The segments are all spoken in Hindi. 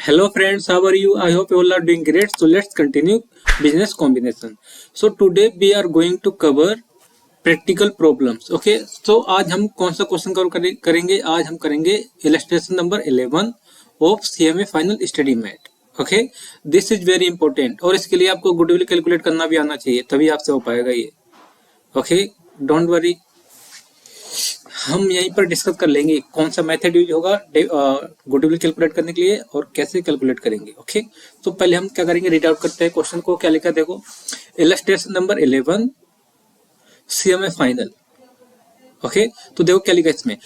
Hello friends, how are you? I hope you all are doing great. So let's continue business combination. So today we are going to cover practical problems. Okay, so आज हम कौन सा क्वेश्चन कवर करेंगे? आज हम करेंगे illustration number 11 of CMA final study mat. Okay, this is very important और इसके लिए आपको गुडविल कैलकुलेट करना भी आना चाहिए, तभी आपसे हो पाएगा ये. Okay, don't worry. हम यहीं पर डिस्कस कर लेंगे कौन सा मेथड यूज होगा गुडविल कैलकुलेट करने के लिए और कैसे कैलकुलेट करेंगे. ओके, तो पहले हम क्या करेंगे, रीड आउट करते हैं क्वेश्चन को. क्या लिखा देखो, illustration number 11 CMA final. Okay, तो देखो क्या लिखा इसमें,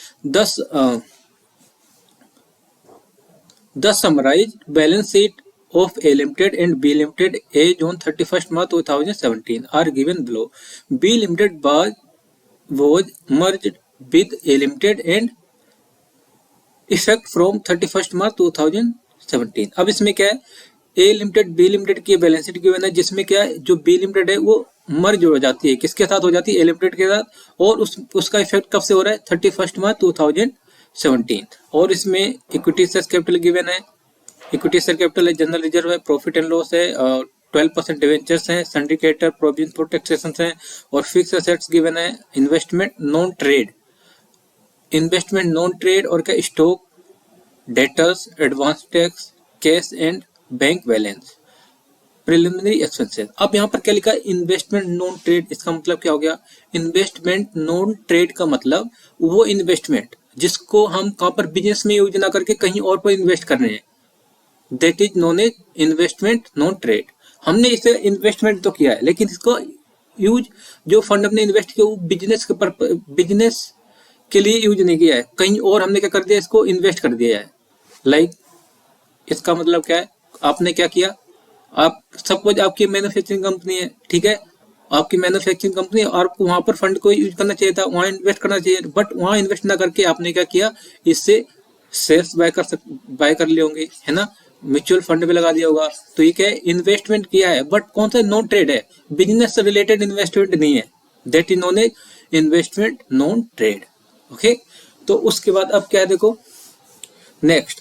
10 summarise balance sheet of A Limited and B Limited as on 31st March 2017 are given below. B Limited was merged with A Limited and effect from 31st March 2017. अब इसमें क्या है, A Limited B Limited की बैलेंस शीट गिवन है जिसमें क्या है, जो B Limited है वो मर्ज हो जाती है, किसके साथ हो जाती है, A Limited के साथ, और उसका इफेक्ट कब से हो रहा है, 31st मार्च 2017. और इसमें इक्विटी शेयर कैपिटल गिवन है, इक्विटी शेयर कैपिटल है, जनरल रिजर्व है, प्रॉफिट एंड लॉस है, 12% डिवेंचर्स हैं, सिंडिकेटर, प्रोविजन फॉर टैक्सेशन है, और फिक्स एसेट्स गिवन है, इन्वेस्टमेंट नॉन ट्रेड और क्या, stock, debtors, advance tax, cash and bank balance, preliminary expenses. अब यहाँ पर क्या लिखा है, इन्वेस्टमेंट नॉन ट्रेड. इसका मतलब क्या हो गया, इन्वेस्टमेंट नॉन ट्रेड का मतलब वो इन्वेस्टमेंट जिसको हम कहाँ पर बिजनेस में यूज ना करके कहीं और पर इन्वेस्ट कर रहे हैं, that is known as investment non trade. हमने इसे इन्वेस्टमेंट तो किया है लेकिन इसको यूज, जो फंड हमने इन्वेस्ट किया वो बिजनेस के लिए यूज नहीं किया है, कहीं और हमने क्या कर दिया, इसको इन्वेस्ट कर दिया है. लाइक इसका मतलब क्या है, आपने क्या किया, आप सपोज आपकी मैन्युफैक्चरिंग कंपनी है, ठीक है, आपकी मैन्युफैक्चरिंग कंपनी है और आपको वहां पर फंड को यूज करना चाहिए था, वहां इन्वेस्ट करना चाहिए, बट वहां इन्वेस्ट ना करके आपने क्या किया, इससे शेयर्स बाय कर लिए होंगे, है ना, म्यूचुअल फंड में लगा दिया होगा. तो ये क्या है, इन्वेस्टमेंट किया है, बट कौन सा, नॉन ट्रेड है, बिजनेस से रिलेटेड इन्वेस्टमेंट नहीं है, that is known as investment non trade. Okay, तो उसके बाद अब क्या है देखो, नेक्स्ट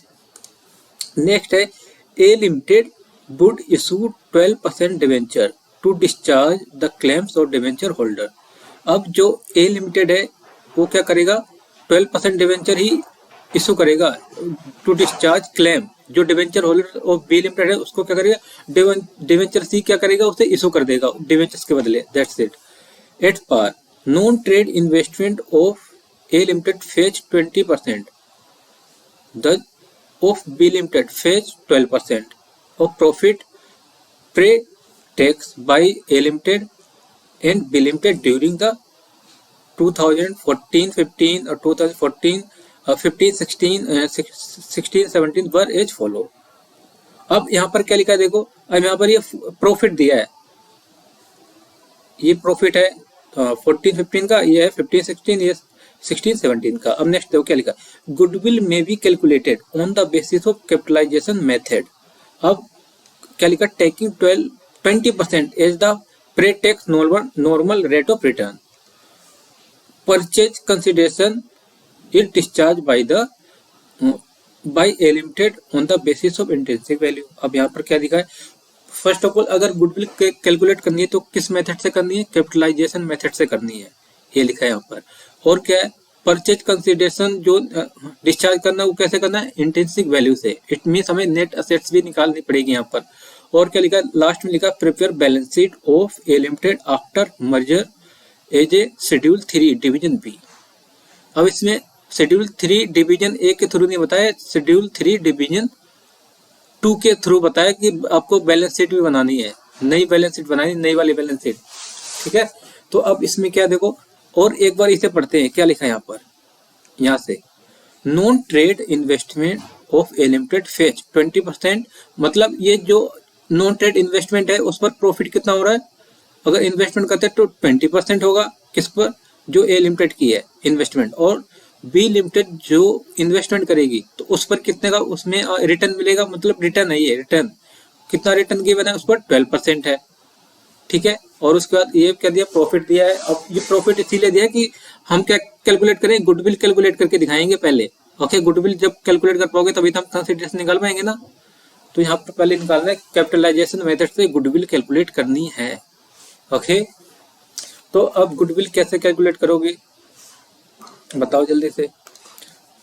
है, A limited would issue 12% debenture to discharge the claims of debenture holder. अब जो ए लिमिटेड है वो क्या करेगा, 12% डिवेंचर ही इशू करेगा टू डिस्चार्ज क्लेम. जो debenture holder of B limited है उसको क्या करेगा, डिवेंचर सी क्या करेगा, उसे इशू कर देगा डिवेंचर्स के बदले. That's it. At par non trade investment of A Limited fetch 20%, the of B Limited fetch 12% of profit pre-tax by A Limited and B Limited during the 2014-15 or 2015-16 were as follow. अब यहाँ पर क्या लिखा है देखो, अब यहाँ पर ये प्रॉफिट दिया है, ये प्रॉफिट है 14-15 का, ये है 15-16, ये 16-17 का. अब नेक्स्ट देखो क्या लिखा, गुडविल में be calculated on the basis of capitalisation method. अब क्या लिखा, taking 20% as the pre tax normal rate of return, purchase consideration is discharge by A Limited on the basis of intrinsic value. अब यहाँ पर क्या लिखा है, फर्स्ट ऑफ ऑल अगर गुडविल कैलकुलेट करनी है तो किस मेथड से करनी है, कैपिटलाइजेशन मेथड से करनी है, ये लिखा है यहाँ पर. और क्या है, परचेज कंसिडरेशन जो डिस्चार्ज करना है वो कैसे करना है, इंट्रिंसिक वैल्यू से. इट मीन्स हमें नेट असेट्स भी निकालनी पड़ेगी यहाँ पर. और क्या लिखा, लास्ट में लिखा, prepare balance sheet of A Limited after merger as a schedule 3 division B. अब इसमें शेड्यूल 3 डिवीजन ए के थ्रू नहीं बताया, शेड्यूल 3 डिवीजन 2 के थ्रू बताया कि आपको बैलेंस शीट भी बनानी है, नई बैलेंस शीट बनानी, नई वाली बैलेंस शीट, ठीक है. तो अब इसमें क्या देखो, और एक बार इसे पढ़ते हैं, क्या लिखा है यहाँ पर, यहाँ से, non trade investment of A Limited fetch 20%, मतलब ये जो नॉन ट्रेड इन्वेस्टमेंट है उस पर प्रॉफिट कितना हो रहा है, अगर इन्वेस्टमेंट करते हैं तो 20% होगा, किस पर, जो ए लिमिटेड की है इन्वेस्टमेंट, और बी लिमिटेड जो इन्वेस्टमेंट करेगी तो उस पर कितने का उसमें रिटर्न मिलेगा, मतलब रिटर्न है, ये रिटर्न कितना रिटर्न गिवन है, उस पर 12% है, ठीक है. और उसके बाद ये क्या दिया, प्रॉफिट दिया है. अब ये प्रॉफिट इसीलिए दिया कि हम क्या कैलकुलेट करें, गुडविल कैलकुलेट करके दिखाएंगे पहले. ओके, गुडविल जब कैलकुलेट कर पाओगे तभी तो हम कंसिडरेशन निकाल पाएंगे ना. तो यहाँ पर पहले निकालना है कैपिटलाइजेशन मेथड से गुडविल कैलकुलेट करनी है। ओके, तो अब गुडविल कैसे कैलकुलेट करोगे बताओ जल्दी से।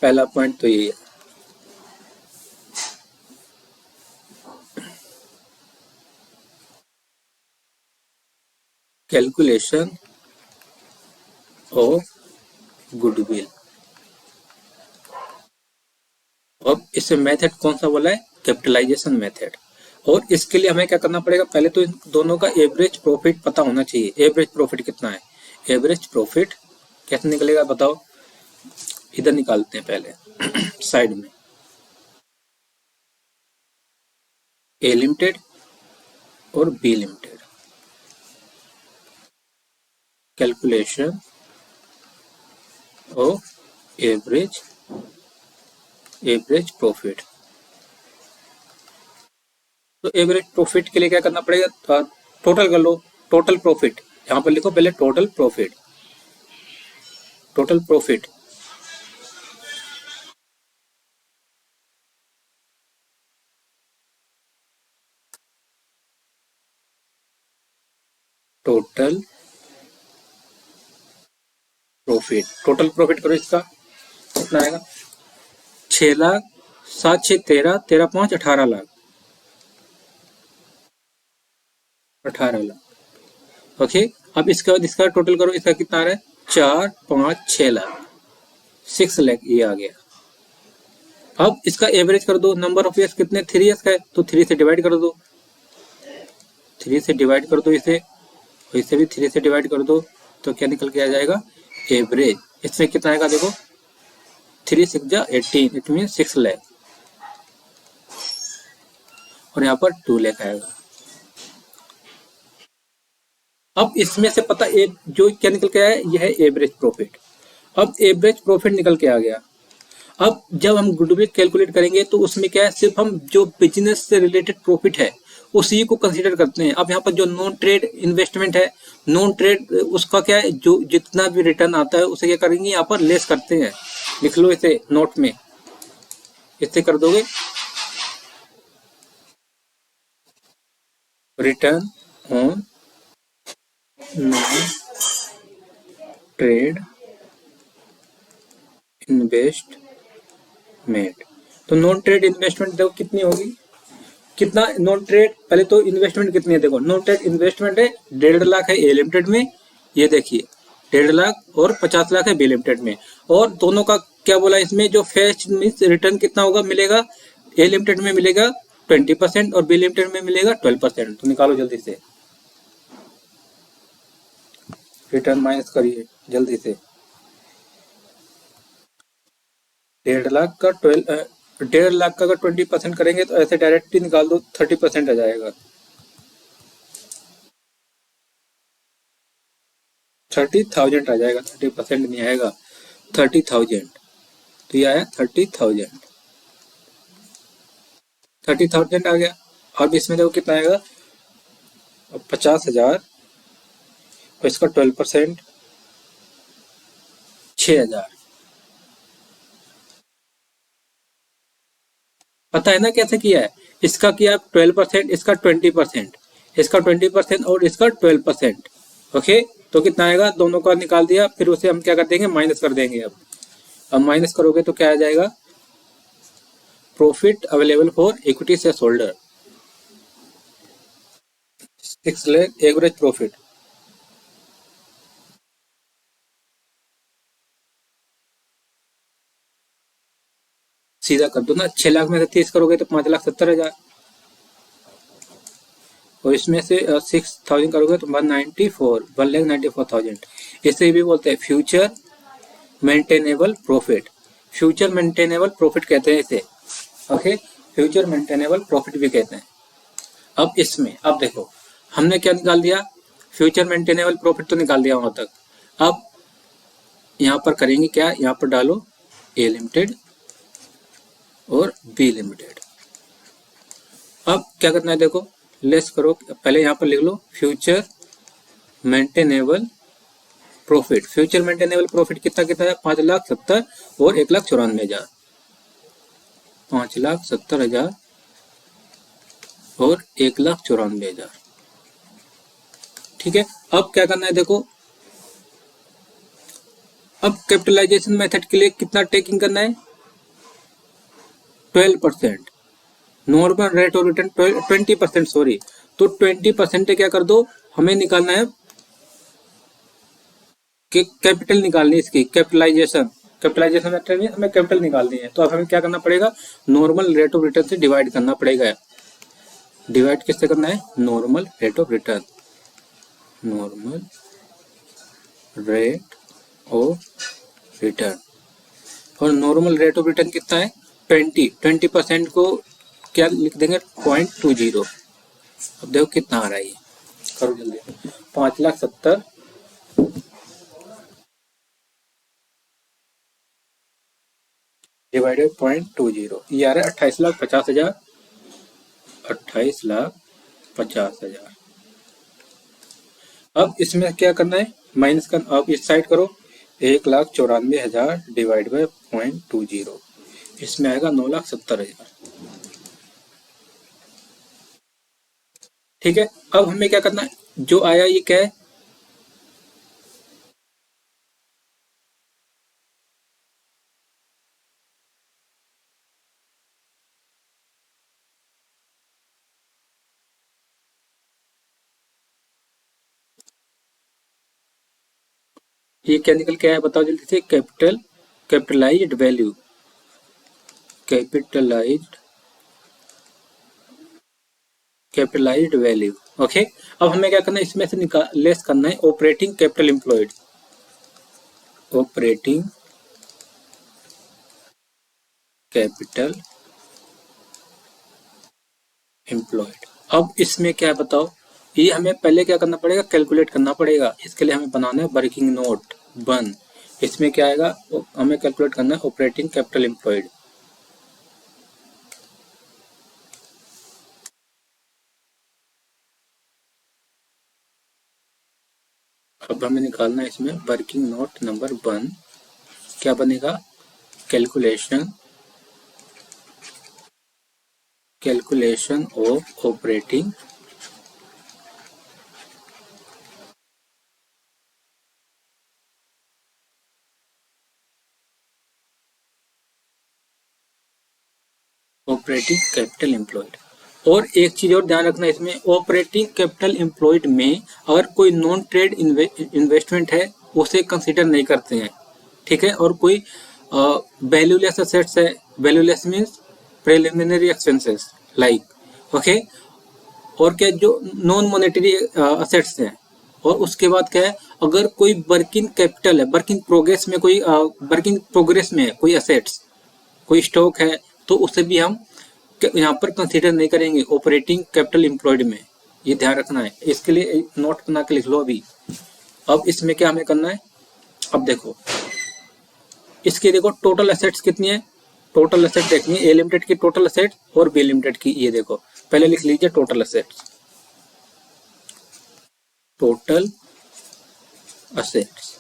पहला पॉइंट तो यही है, कैलकुलेशन ऑफ गुडविल। अब इसे मेथड कौन सा बोला है, कैपिटलाइजेशन मेथड। और इसके लिए हमें क्या करना पड़ेगा, पहले तो इन दोनों का एवरेज प्रॉफिट पता होना चाहिए। एवरेज प्रॉफिट कितना है, एवरेज प्रॉफिट कैसे निकलेगा बताओ। इधर निकालते हैं पहले साइड में, ए लिमिटेड और B Limited, calculation of average profit. तो एवरेज प्रॉफिट के लिए क्या करना पड़ेगा, टोटल कर लो, टोटल प्रॉफिट यहां पर लिखो पहले, total profit, total profit total profit, total profit करो, इसका कितना आएगा, 6 लाख, 7 6 13, 13 5 18 लाख, 18 लाख। ओके, अब इसके बाद इसका टोटल करो, इसका कितना आ रहा है, 4 5 6 लाख, 6 लाख ये आ गया। अब इसका एवरेज कर दो, नंबर ऑफ ईयर्स कितने, 3 ईयर्स का है, तो 3 से डिवाइड कर दो, 3 से डिवाइड कर दो इसे, और इसे भी 3 से डिवाइड कर दो, तो क्या निकल के आ जाएगा एवरेज। इसमें कितना आएगा देखो, 3 6 जा 18, इट मीन 6 लाख, और यहाँ पर 2 लाख आएगा। अब इसमें से पता एक जो क्या निकल के आया, यह है एवरेज प्रॉफिट। अब एवरेज प्रॉफिट निकल के आ गया। अब जब हम गुडविल कैलकुलेट करेंगे तो उसमें क्या है, सिर्फ हम जो बिजनेस से रिलेटेड प्रॉफिट है उसी को कंसीडर करते हैं। अब यहाँ पर जो नॉन ट्रेड इन्वेस्टमेंट है, नॉन ट्रेड उसका क्या है, जो जितना भी रिटर्न आता है उसे क्या करेंगे, यहाँ पर लेस करते हैं। लिख लो इसे नोट में, इससे कर दोगे, return on non trade investment. तो नॉन ट्रेड इन्वेस्टमेंट देखो कितनी होगी, कितना नॉन ट्रेड, पहले तो इन्वेस्टमेंट कितनी है देखो, नॉन ट्रेड इन्वेस्टमेंट है 1.5 लाख है ए लिमिटेड में, ये देखिए 1.5 लाख, और 50 लाख है बी लिमिटेड में। और दोनों का क्या बोला इसमें, जो फेच मींस रिटर्न कितना होगा मिलेगा, ए लिमिटेड में मिलेगा 20% और बी लिमिटेड में मिलेगा 12%। तो निकालो जल्दी से, रिटर्न माइनस करिए जल्दी से, 1.5 लाख का 1.5 लाख का अगर 20% करेंगे तो ऐसे डायरेक्ट ही निकाल दो, 30% आ जाएगा, 30,000 आ जाएगा, 30% नहीं आएगा, 30,000। तो ये आया 30,000, 30,000 आ गया। और इसमें देखो कितना आएगा, 50,000 और इसका 12% 6,000। पता है ना कैसे किया है, इसका किया 12%, इसका 20%, इसका 20% और इसका 12%। ओके, तो कितना आएगा, दोनों का निकाल दिया, फिर उसे हम क्या कर देंगे, माइनस कर देंगे। अब माइनस करोगे तो क्या आ जाएगा, profit available for equity share holder 6 lakh average profit. सीधा कर दो ना, 6 लाख में से 30 करोगे तो 5,70,000, और इसमें से 6,000 करोगे तो 1,94,000। इसे भी बोलते हैं future maintainable profit, future maintainable profit कहते हैं इसे। ओके, फ्यूचर मेंटेनेबल प्रॉफिट भी कहते हैं। अब इसमें अब देखो हमने क्या निकाल दिया, फ्यूचर मेंटेनेबल प्रॉफिट तो निकाल दिया वहां तक। अब यहाँ पर करेंगे क्या, यहाँ पर डालो ए लिमिटेड और बी लिमिटेड। अब क्या करना है देखो, लेस करो, पहले यहाँ पर लिख लो future maintainable profit. Future maintainable profit कितना कितना है, 5,70,000 और 1,94,000, 5,70,000 और 1,94,000। ठीक है, अब क्या करना है देखो, अब कैपिटलाइजेशन मेथड के लिए कितना टेकिंग करना है, 12%। Normal rate of return 20%, sorry, तो 20% क्या कर दो, हमें निकालना है कि कैपिटल निकालनी है इसकी, कैपिटलाइजेशन। कैपिटलाइजेशन मेथड में हमें कैपिटल निकालनी है, तो अब हमें क्या करना पड़ेगा, नॉर्मल रेट ऑफ रिटर्न से डिवाइड करना पड़ेगा। डिवाइड किससे करना है, normal rate of return, normal rate of return. और नॉर्मल रेट ऑफ रिटर्न कितना है, 20% को क्या लिख देंगे, 0.20। अब देखो कितना आ रहा है, ये करो जल्दी, 5,70,000 डिवाइडेड 0.20, ये आ रहा है 28,50,000, 28,50,000। अब इसमें क्या करना है, माइनस कर, अब इस साइड करो, 1,94,000 डिवाइड बाय 0.20, इसमें आएगा 9,70,000। ठीक है, अब हमें क्या करना है, जो आया ये क्या है, ये क्या निकल के आया बताओ जल्दी से, capitalised value, capitalised capitalised value. Okay, अब हमें क्या करना है, इसमें से लेस करना है operating capital employed, operating capital employed. अब इसमें क्या है बताओ, ये हमें पहले क्या करना पड़ेगा, कैलकुलेट करना पड़ेगा। इसके लिए हमें बनाना है वर्किंग नोट 1। इसमें क्या आएगा, हमें कैलकुलेट करना है ऑपरेटिंग कैपिटल एम्प्लॉयड। अब हमें निकालना है इसमें वर्किंग नोट नंबर 1, क्या बनेगा, calculation calculation of operating operating capital employed. और एक चीज और ध्यान रखना इसमें, ऑपरेटिंग कैपिटल एम्प्लॉयड में अगर कोई नॉन ट्रेड इन्वेस्टमेंट है उसे कंसीडर नहीं करते हैं। ठीक है, और कोई वैल्यूलेस असेट्स है, valueless means preliminary expenses like, okay, और क्या जो नॉन मॉनेटरी असेट्स हैं। और उसके बाद क्या है, अगर कोई वर्किंग कैपिटल है, वर्किंग प्रोग्रेस में कोई वर्किंग प्रोग्रेस में है कोई असेट्स, कोई स्टॉक है, तो उसे भी हम यहाँ पर कंसीडर नहीं करेंगे ऑपरेटिंग कैपिटल एम्प्लॉयड में। ये ध्यान रखना है, इसके लिए नोट बना के लिख लो अभी। अब इसमें क्या हमें करना है, अब देखो इसकी देखो टोटल एसेट्स कितनी है, टोटल एसेट देखनी है, ए लिमिटेड की टोटल एसेट और बी लिमिटेड की। ये देखो पहले लिख लीजिए total assets, total assets,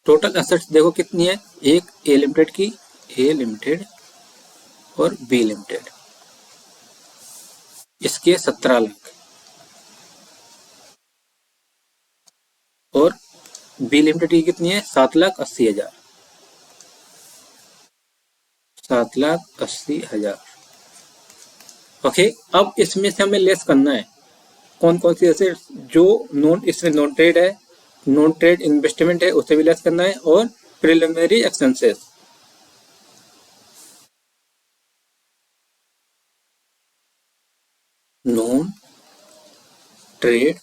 total assets देखो कितनी है, एक ए लिमिटेड की, ए लिमिटेड और बी लिमिटेड, इसके 17 लाख, और बी लिमिटेड की कितनी है, 7,80,000, 7,80,000। ओके, अब इसमें से हमें लेस करना है कौन कौन सी एसेट्स, जो नॉन, इसमें नॉन ट्रेड है, नॉन ट्रेड इन्वेस्टमेंट है, उसे भी लेस करना है, और preliminary expenses. Non trade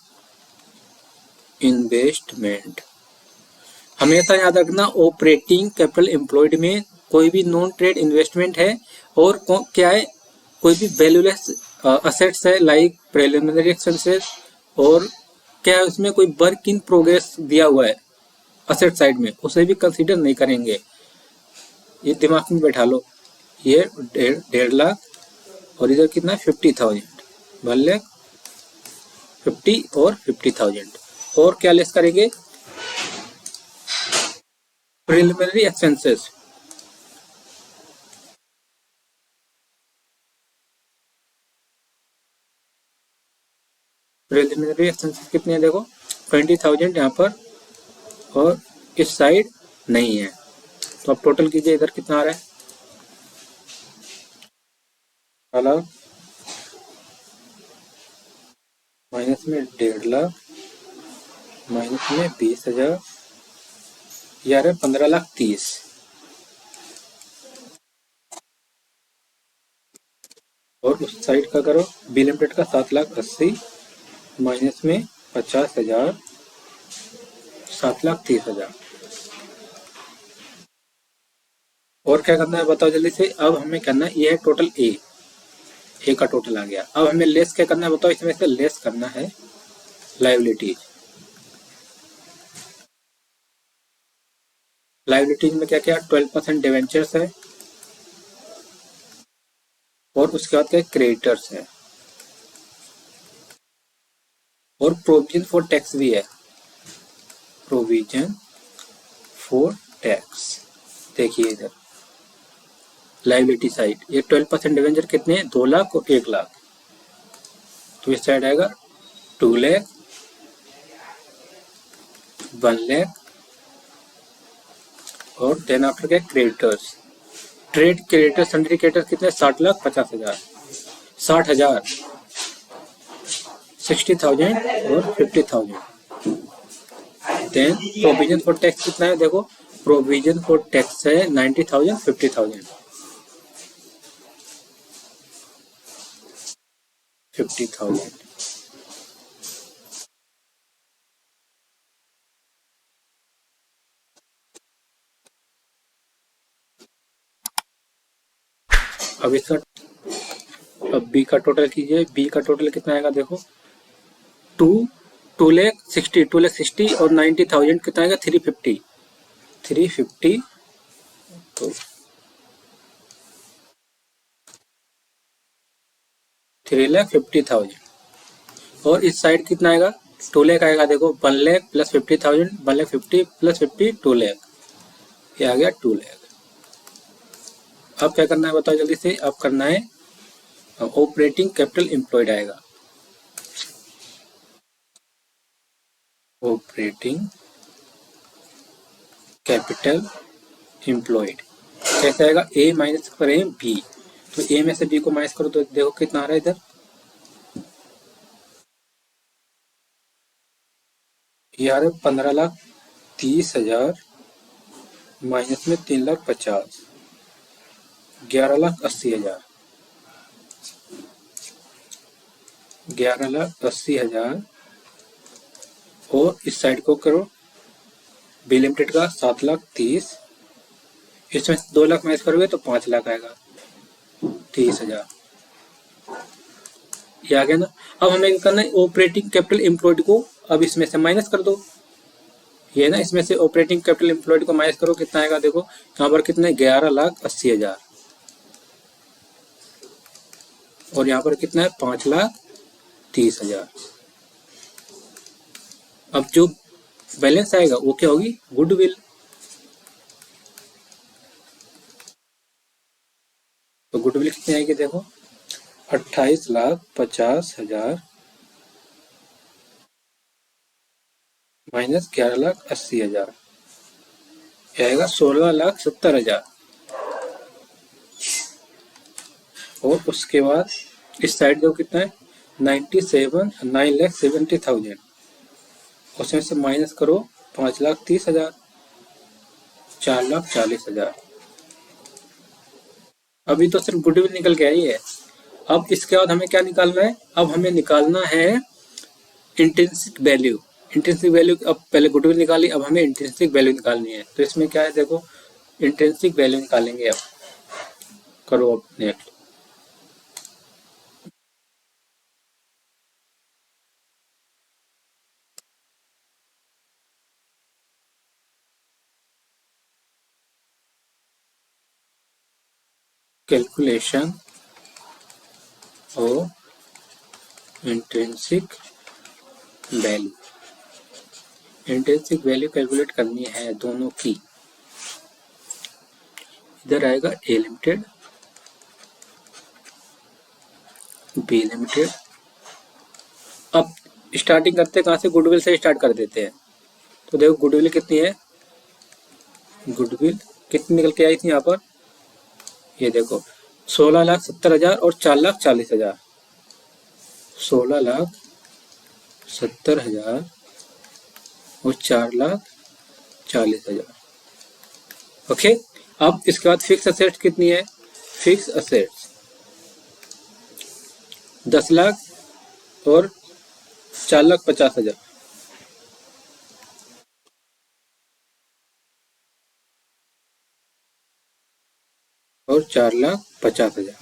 investment, हमेशा याद रखना ऑपरेटिंग कैपिटल एम्प्लॉयड में कोई भी नॉन ट्रेड इन्वेस्टमेंट है, और क्या है, कोई भी वैल्यूलेस असेट्स है लाइक प्रिलिमिनरी एक्सपेंसेस, और क्या है उसमें कोई वर्क इन प्रोग्रेस दिया हुआ है असेट साइड में, उसे भी कंसीडर नहीं करेंगे। ये दिमाग में बैठा लो, ये 1.5 लाख, और इधर कितना 50,000, भले 50 और 50,000, और क्या लेस करेंगे, प्रिलिमिनरी एक्सपेंसेस, प्रिलिमिनरी एक्सपेंसेस कितने हैं देखो 20,000 यहाँ पर, और इस साइड नहीं है। तो अब टोटल कीजिए, इधर कितना आ रहा है, अलग माइनस में 1.5 लाख, माइनस में 20,000, यार है 15,30,000। और उस साइड का करो, बी लिमिटेड का 7,80,000, माइनस में 50,000, 7,30,000। और क्या करना है बताओ जल्दी से। अब हमें करना है, ये है टोटल ए का टोटल आ गया। अब हमें लेस क्या करना है बताओ, इसमें से लेस करना है लाइबिलिटीज। लाइबिलिटीज में क्या क्या, 12% डिवेंचर्स है, और उसके बाद क्या क्रेडिटर्स है, और प्रोविजन फॉर टैक्स भी है, प्रोविजन फॉर टैक्स। देखिए इधर लाइबिलिटी साइड, ये 12% डिवेंचर कितने हैं, 2 लाख और 1 लाख। तो इस साइड आएगा 2 लाख, 1 लाख, और देन आफ्टर क्या creditors. Trade creditor sundry creditor कितने, 60,50,000, 60,000, 60,000 और 50,000। देन प्रोविजन फॉर टैक्स कितना है देखो, प्रोविजन फॉर टैक्स है 90,000, 50,000, 50,000। अब इसका, अब बी का टोटल कीजिए, बी का टोटल कितना आएगा देखो, 2,60,000 और 90,000 कितना आएगा, 350। तो 3,50,000, और इस साइड कितना आएगा, 2 लाख आएगा देखो, 1 लाख प्लस 50,000, 1 लाख 50 प्लस 50, 2 लाख, ये आ गया 2 लाख। अब क्या करना है बताओ जल्दी से। अब करना है ऑपरेटिंग कैपिटल एम्प्लॉयड आएगा, ऑपरेटिंग कैपिटल एम्प्लॉयड कैसे आएगा, ए माइनस करें बी, तो ए में से बी को माइनस करो तो देखो कितना आ रहा है इधर, ये आ रहा है 15,30,000, माइनस में 3,50,000, 11,80,000, 11,80,000। और इस साइड को करो, बी लिमिटेड का 7,30,000, इसमें 2 लाख माइनस करोगे तो 5 लाख आएगा, 30,000, ये आ गया ना। अब हमें क्या करना है, ऑपरेटिंग कैपिटल एम्प्लॉयड को अब इसमें से माइनस कर दो, ये ना, इसमें से ऑपरेटिंग कैपिटल एम्प्लॉयड को माइनस करो, कितना आएगा देखो, यहाँ पर कितने 11,80,000, और यहाँ पर कितना है 5,30,000। अब जो बैलेंस आएगा वो क्या होगी, गुडविल। तो गुडविल कितनी आएगी देखो, 28,50,000 माइनस 11,80,000, आएगा 16,70,000। और उसके बाद इस साइड देखो कितना है, 9,70,000, उसमें से माइनस करो 5,30,000, 4,40,000। अभी तो सिर्फ गुडविल निकल के आई है। अब इसके बाद हमें क्या निकालना है, अब हमें निकालना है इंट्रिंसिक वैल्यू। इंट्रिंसिक वैल्यू, अब पहले गुडविल निकाली, अब हमें इंट्रिंसिक वैल्यू निकालनी है। तो इसमें क्या है देखो, इंट्रिंसिक वैल्यू निकालेंगे। अब करो अब नेक्स्ट, कैलकुलेशन और intrinsic value. Intrinsic value calculate करनी है दोनों की। इधर आएगा ए लिमिटेड, बी लिमिटेड। अब स्टार्टिंग करते हैं कहाँ से, गुडविल से स्टार्ट कर देते हैं। तो देखो गुडविल कितनी है, गुडविल कितनी निकल के आई थी यहाँ पर, ये देखो 16,70,000 और 4,40,000, 16,70,000 और 4,40,000। ओके, अब इसके बाद फिक्स असेट्स कितनी है, फिक्स असेट्स 10 लाख और 4,50,000, और 4,50,000।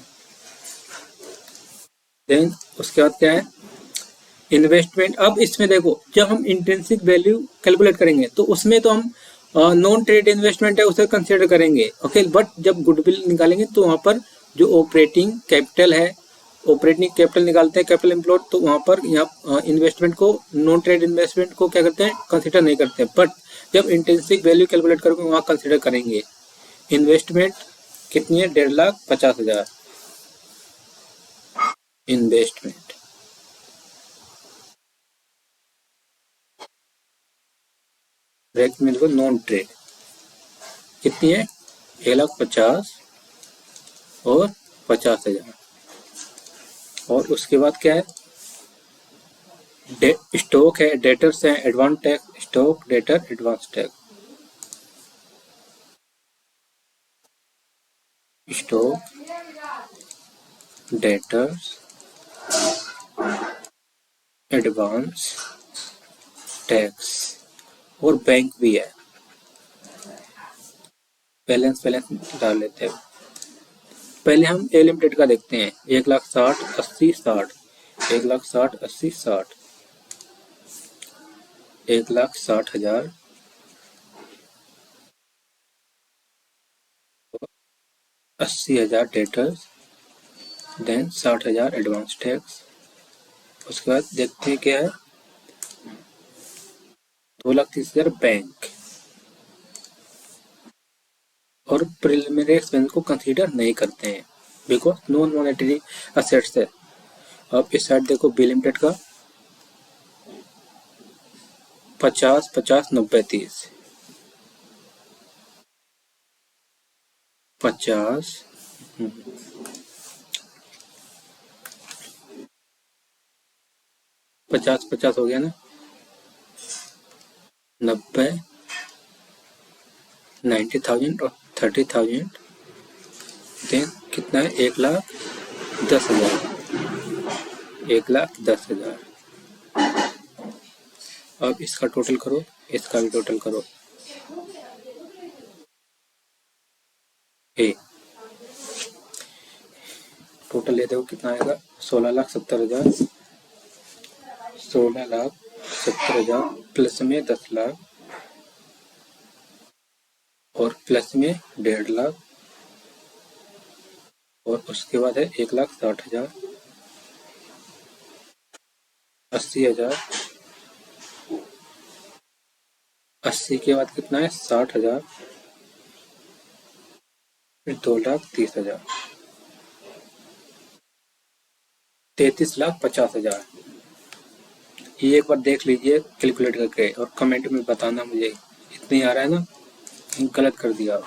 देन उसके बाद क्या है, इन्वेस्टमेंट। अब इसमें देखो जब हम इंट्रिंसिक वैल्यू कैलकुलेट करेंगे तो उसमें तो हम नॉन ट्रेड इन्वेस्टमेंट है उसे कंसिडर करेंगे, ओके। बट जब गुडविल निकालेंगे तो वहाँ पर जो ऑपरेटिंग कैपिटल है, ऑपरेटिंग कैपिटल निकालते हैं, कैपिटल एम्प्लॉयड, तो वहाँ पर यहाँ इन्वेस्टमेंट को, नॉन ट्रेड इन्वेस्टमेंट को क्या करते हैं, कंसिडर नहीं करते हैं। बट जब इंट्रिंसिक वैल्यू कैलकुलेट करोगे वहाँ कंसिडर करेंगे। इन्वेस्टमेंट कितनी है, 1,50,000 इन्वेस्टमेंट। ब्रैकेट में देखो नॉन ट्रेड कितनी है, 1,50,000 और 50,000। और उसके बाद क्या है, स्टॉक है, डेटर्स है, advance tax, stock debtor advance tax, stock debtors advance tax, और बैंक भी है। बैलेंस डाल लेते हैं। पहले हम ए लिमिटेड का देखते हैं, 1,60,000 80 60, 1,60,000 80 60, 1,60,000 80,000 डेटर्स, देन 60,000 एडवांस टैक्स। उसके बाद देखते हैं क्या है, 2,30,000 बैंक, और प्रिलिमिनरी एक्सपेंस को कंसीडर नहीं करते हैं बिकॉज नॉन मॉनेटरी असेट्स है। अब इस साइड देखो बी लिमिटेड का 50 50 90 30, 50 50 50 हो गया ना, 90 90,000 और 30,000, देन कितना है, 1,10,000, 1,10,000। अब इसका टोटल करो, इसका भी टोटल करो, ए टोटल ये देखो कितना आएगा, 16,70,000, 16,70,000 प्लस में 10 लाख और प्लस में 1.5 लाख, और उसके बाद है 1,60,000, 80,000, 80 के बाद कितना है, 60,000, फिर 2,30,000, 33,50,000। ये एक बार देख लीजिए कैलकुलेट करके और कमेंट में बताना मुझे, इतनी आ रहा है ना, गलत कर दिया।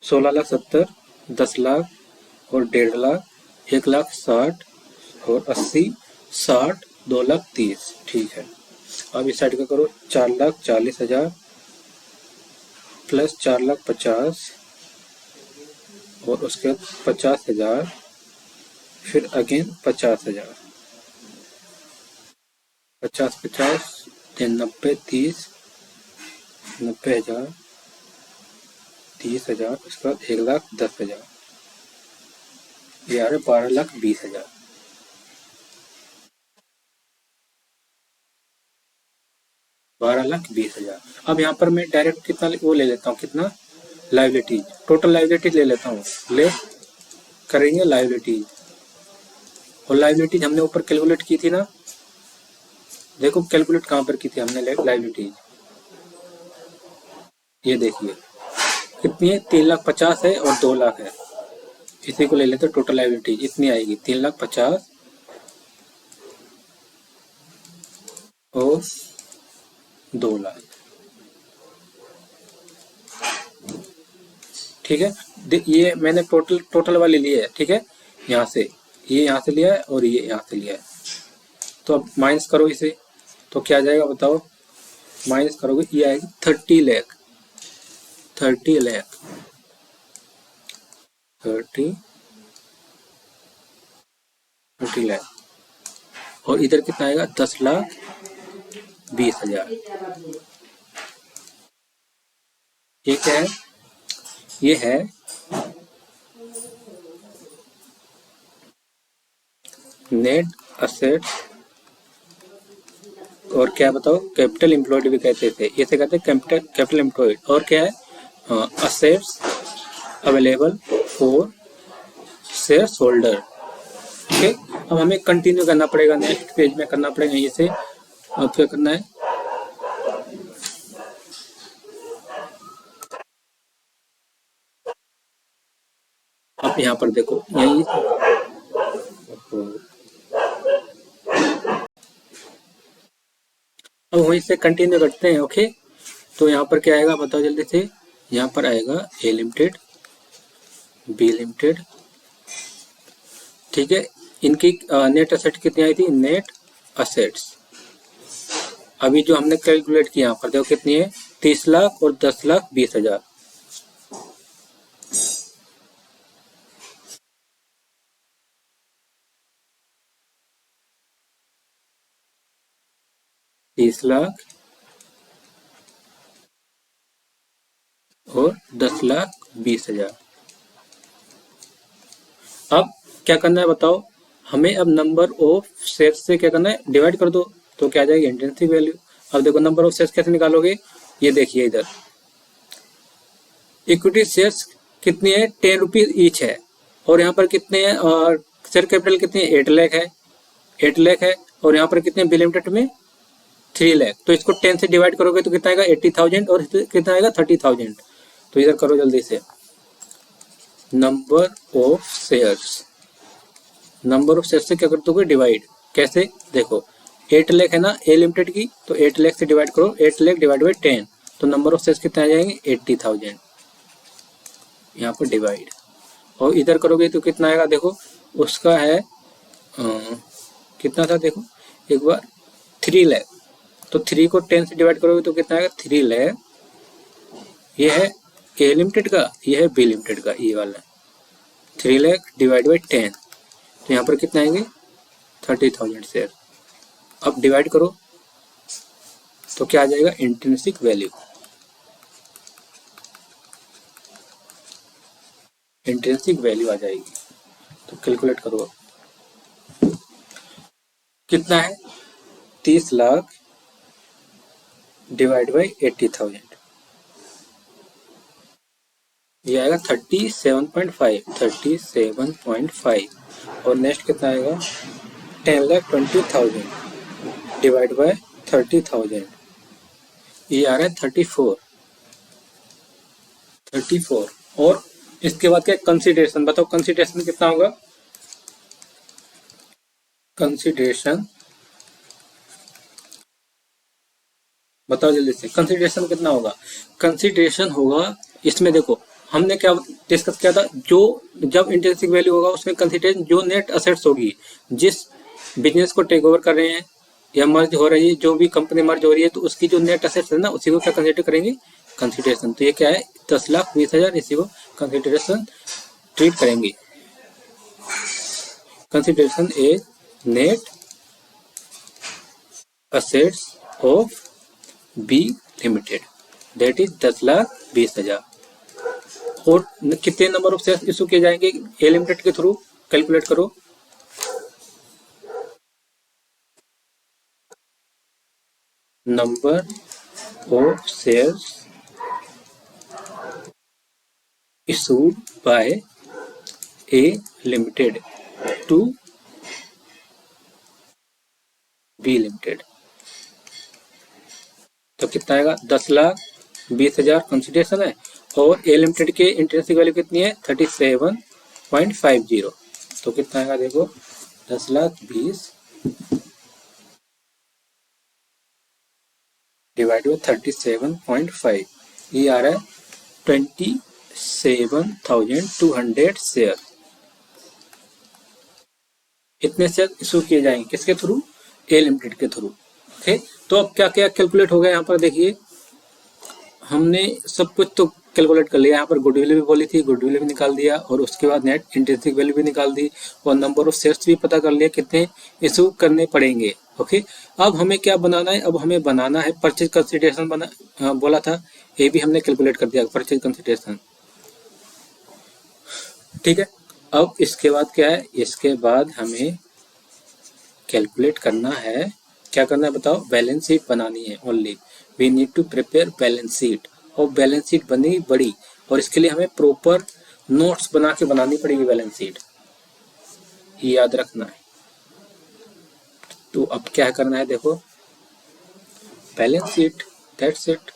16,70,000, 10 लाख और 1.5 लाख, 1,60,000 और 80 60, 2,30,000, ठीक है। अब इस साइड का करो, 4,40,000 प्लस 4,50,000 और उसके बाद 50,000, फिर अगेन 50,000, 50 50, देन 90 30, 90,000, 30,000, उसके बाद 1,10,000, ये आ रहा है 12,20,000। 12,20,000। अब यहाँ पर मैं डायरेक्ट कितना वो ले लेता हूँ, कितना, लाइबिलिटीज, टोटल लाइबिलिटीज ले लेता हूँ, ले करेंगे लाइबिलिटीज। और लाइबिलिटीज हमने ऊपर कैलकुलेट की थी ना, देखो कैलकुलेट कहाँ पर की थी हमने लाइबिलिटीज, ये देखिए कितनी है, 3,50,000 है और 2 लाख है, इसी को ले लेते टोटल लाइबिलिटीज, इतनी आएगी 3,50,000 और 2 लाख। ठीक है, ये मैंने टोटल वाली ली है। ठीक है, यहाँ से ये यहाँ से लिया है और ये यहाँ से लिया है। तो अब माइनस करो इसे, तो क्या आ जाएगा बताओ। माइनस करोगे ये आएगी 30 लाख। 30 लाख 30 लाख। और इधर कितना आएगा 10,20,000। ये क्या है, ये है नेट असेट, और क्या बताओ कैपिटल एम्प्लॉयड भी कहते थे, इसे कहते हैं कैपिटल एम्प्लॉयड। और क्या है assets available for share holder. ठीक है, अब हमें कंटिन्यू करना पड़ेगा, नेक्स्ट पेज में करना पड़ेगा इसे। अब क्या करना है, अब यहाँ पर देखो यही, अब वहीं से कंटिन्यू करते हैं। ओके, तो यहाँ पर क्या आएगा बताओ जल्दी से। यहाँ पर आएगा ए लिमिटेड, बी लिमिटेड। ठीक है, इनकी नेट असेट कितनी आई थी, नेट असेट्स अभी जो हमने कैलकुलेट किया यहाँ पर देखो कितनी है, 30 लाख और 10,20,000। 30 लाख और 10,20,000। अब क्या करना है बताओ, हमें अब नंबर ऑफ शेयर्स से क्या करना है, डिवाइड कर दो, तो क्या आ जाएगी इंट्रिंसिक वैल्यू। अब देखो नंबर ऑफ शेयर्स कैसे निकालोगे, ये देखिए इधर इक्विटी शेयर्स कितनी है, 10 रुपीज ईच है। और यहाँ पर कितने हैं, और शेयर कैपिटल कितनी है, 8 लाख है, 8 लाख है। और यहाँ पर कितने बी लिमिटेड में 3 लाख। तो इसको 10 से डिवाइड करोगे तो कितना आएगा 80,000, और कितना आएगा 30,000। तो इधर करो जल्दी से, number of shares, number of shares से क्या कर दोगे डिवाइड, कैसे देखो 8 लाख है ना ए लिमिटेड की, तो 8 लाख से डिवाइड करो, 8 लाख डिवाइड बाई 10, तो नंबर ऑफ शेयर्स कितने आ जाएंगे 80,000। यहाँ पर डिवाइड, और इधर करोगे तो कितना आएगा देखो, उसका है कितना था देखो एक बार, 3 लाख। तो 3 को 10 से डिवाइड करोगे तो कितना आएगा 3 लाख। ये है ए लिमिटेड का, ये है बी लिमिटेड का, ये वाला 3 लाख डिवाइड बाई 10, तो यहाँ पर कितना आएंगे 30,000 शेयर। अब डिवाइड करो तो क्या आ जाएगा इंट्रिंसिक वैल्यू। इंट्रिंसिक वैल्यू आ जाएगी, तो कैलकुलेट करो कितना है, 30 लाख डिवाइड बाई 80,000, ये आएगा 37.5, 37.5। और नेक्स्ट कितना आएगा 10,20,000 डिवाइड बाय 30,000, ये आ रहा है 34। और इसके बाद क्या कंसीडरेशन, बताओ कंसीडरेशन कितना होगा, कंसीडरेशन बताओ जल्दी से, कंसीडरेशन कितना होगा। कंसीडरेशन होगा इसमें देखो हमने क्या डिस्कस किया था, जो जब इंट्रिंसिक वैल्यू होगा उसमें कंसीडरेशन जो नेट असेट्स होगी, जिस बिजनेस को टेक ओवर कर रहे हैं या मर्ज हो रही है, जो भी कंपनी मर्ज हो रही है, तो उसकी जो नेट असेट्स है ना, उसी को क्या कंसीडर करेंगे कंसीडरेशन। तो ये क्या है 10,20,000, इसी को कंसीडरेशन ट्रीट करेंगे। Consideration is net assets of B limited, that is 10,20,000। और कितने नंबर ऑफ शेयर्स इशू किए जाएंगे ए लिमिटेड के थ्रू, कैलकुलेट करो। Number of shares issued by A Limited to B Limited, तो कितना आएगा 10,20,000 कंसिडरेशन है, और ए लिमिटेड के इंट्रिंसिक वैल्यू कितनी है 37.50। तो कितना आएगा देखो 10,20,000 डिवाइड बाई 37.5, ये आ रहा है 27,200 शेयर। इतने शेयर इशू किए जाएंगे किसके थ्रू? ए लिमिटेड के थ्रू। ओके, तो अब क्या क्या कैलकुलेट हो गया यहाँ पर देखिए, हमने सब कुछ तो कैलकुलेट कर लिया। यहाँ पर गुडविल भी बोली थी, गुडविल भी निकाल दिया, और उसके बाद नेट इंट्रिंसिक वैल्यू भी निकाल दी, और नंबर ऑफ शेयर्स भी पता कर लिया कितने इशू करने पड़ेंगे। ओके, अब हमें क्या बनाना है? अब हमें बनाना है परचेज कंसिडरेशन बोला था, ये भी हमने कैलकुलेट कर दिया परचेज कंसिडरेशन। ठीक है, अब इसके बाद क्या है? इसके बाद हमें कैलकुलेट करना है, क्या करना है बताओ? बैलेंस शीट बनानी है only. We need to prepare balance sheet, और बैलेंस शीट बनेगी बड़ी, और इसके लिए हमें प्रॉपर नोट्स बना के बनानी पड़ेगी बैलेंस शीट, ये याद रखना है। तो अब क्या करना है देखो, बैलेंस शीट, दैट्स इट।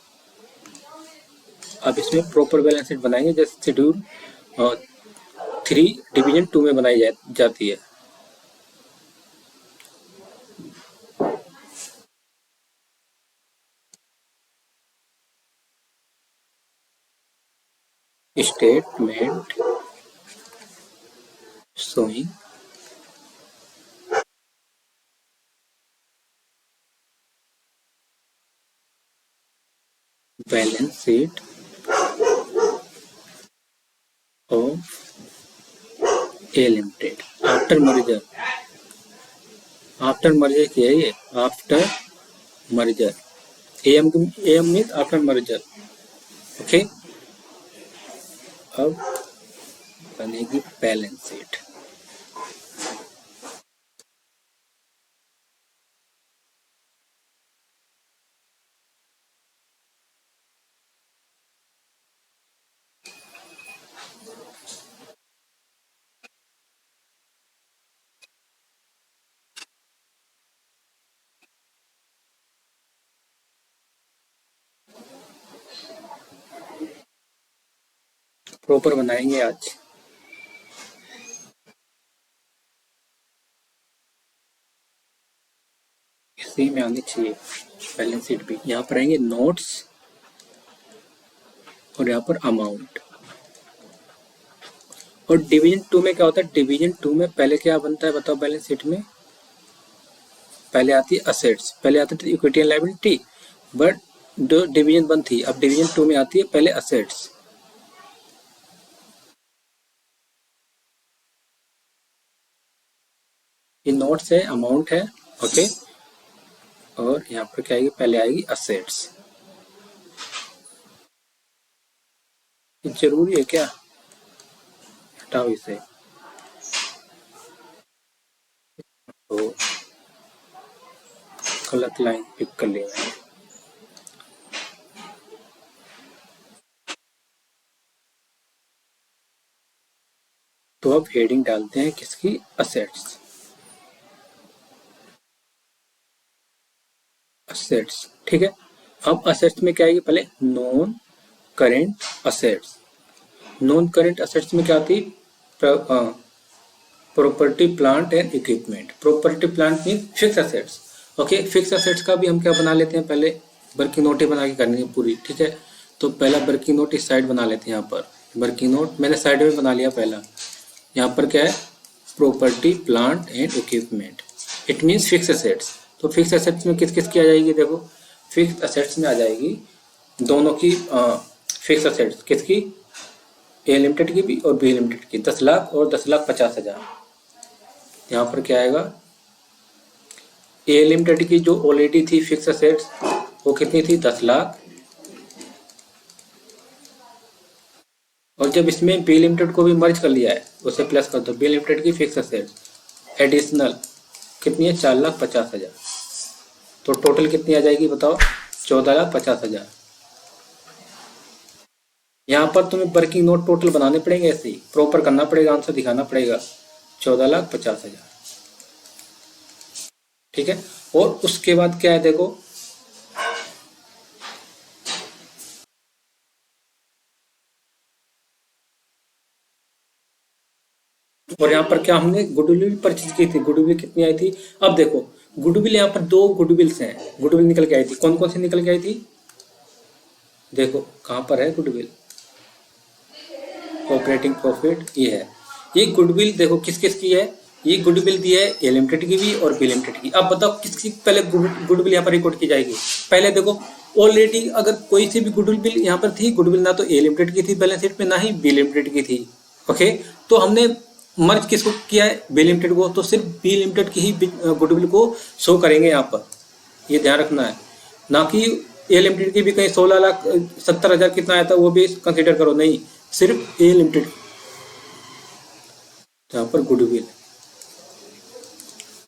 अब इसमें प्रॉपर बैलेंस शीट बनाएंगे जैसे शेड्यूल 3 डिवीजन 2 में बनाई जाती है। Statement showing balance sheet of A Limited after merger। After merger किया है ये, after merger, I mean after merger. Okay, अब बनेगी बैलेंस शीट। प्रॉपर बनाएंगे आज। इसी में आनी चाहिए बैलेंस शीट भी। यहाँ पर आएंगे नोट्स, और यहाँ पर अमाउंट। और डिवीजन 2 में क्या होता है? डिवीजन 2 में पहले क्या बनता है बताओ? बैलेंस शीट में पहले आती है असेट्स, पहले आती थी इक्विटी एंड लायबिलिटी, बट जो डिवीजन 1 थी, अब डिवीजन 2 में आती है पहले असेट्स। ये नोट्स है, अमाउंट है। ओके, और यहाँ पर क्या आएगी? पहले आएगी असेट्स। जरूरी है क्या? हटाओ इसे। तो गलत लाइन पिक कर लिया मैंने। तो अब हेडिंग डालते हैं किसकी? असेट्स। असेट्स, ठीक है। अब असेट्स में क्या आएगी? पहले non current assets. Non current assets में क्या आती? Property plant and equipment. Property plant mean fix assets. Okay, fix assets का भी हम क्या बना लेते हैं? पहले वर्किंग नोट ही बना के करनी है पूरी, ठीक है। तो पहला वर्किंग नोट इस साइड बना लेते हैं। यहाँ पर वर्किंग नोट मैंने साइड में बना लिया पहला। यहाँ पर क्या है? Property plant and equipment, it means fix assets. तो फिक्स असेट्स में किस किस की आ जाएगी? देखो, फिक्स असेट्स में आ जाएगी दोनों की फिक्स असेट्स। किसकी? ए लिमिटेड की भी और बी लिमिटेड की, 10 लाख और 10,50,000। यहाँ पर क्या आएगा? ए लिमिटेड की जो ऑलरेडी थी फिक्स असेट्स, वो कितनी थी? 10 लाख। और जब इसमें बी लिमिटेड को भी मर्ज कर लिया है, उसे प्लस कर दो। बी लिमिटेड की फिक्स असेट्स एडिशनल कितनी है? 4,50,000। तो टोटल कितनी आ जाएगी बताओ? 14,50,000। यहाँ पर तुम्हें वर्किंग नोट टोटल बनाने पड़ेंगे, ऐसे ही प्रॉपर करना पड़ेगा, आंसर दिखाना पड़ेगा। 14,50,000, ठीक है। और उसके बाद क्या है देखो, और यहाँ पर क्या हमने गुडविल भी परचेज की थी। गुडविल कितनी आई थी? अब देखो, गुडविल यहाँ पर दो गुडविल्स हैं, गुडविल निकल के आई थी। कौन कौन सी निकल के आई थी? देखो कहाँ पर है गुडविल, ऑपरेटिंग प्रॉफिट ये है। ये गुडविल देखो किस किस की है, ये गुडविल दी है ए लिमिटेड की भी और बी लिमिटेड की। अब बताओ किसकी पहले गुडविल यहाँ पर रिकॉर्ड की जाएगी? पहले देखो ऑलरेडी अगर कोई सी भी गुडविल यहाँ पर थी, गुडविल ना तो ए लिमिटेड की थी बैलेंस शीट में, ना ही बी लिमिटेड की थी। ओके, तो हमने मर्ज किसको किया है? बी लिमिटेड को, तो सिर्फ बी लिमिटेड की ही गुडविल को शो करेंगे यहाँ पर, ये ध्यान रखना है। ना कि ए लिमिटेड की भी कहीं 16,70,000 कितना आया था वो भी कंसिडर करो, नहीं, सिर्फ ए लिमिटेड। यहाँ पर गुडविल,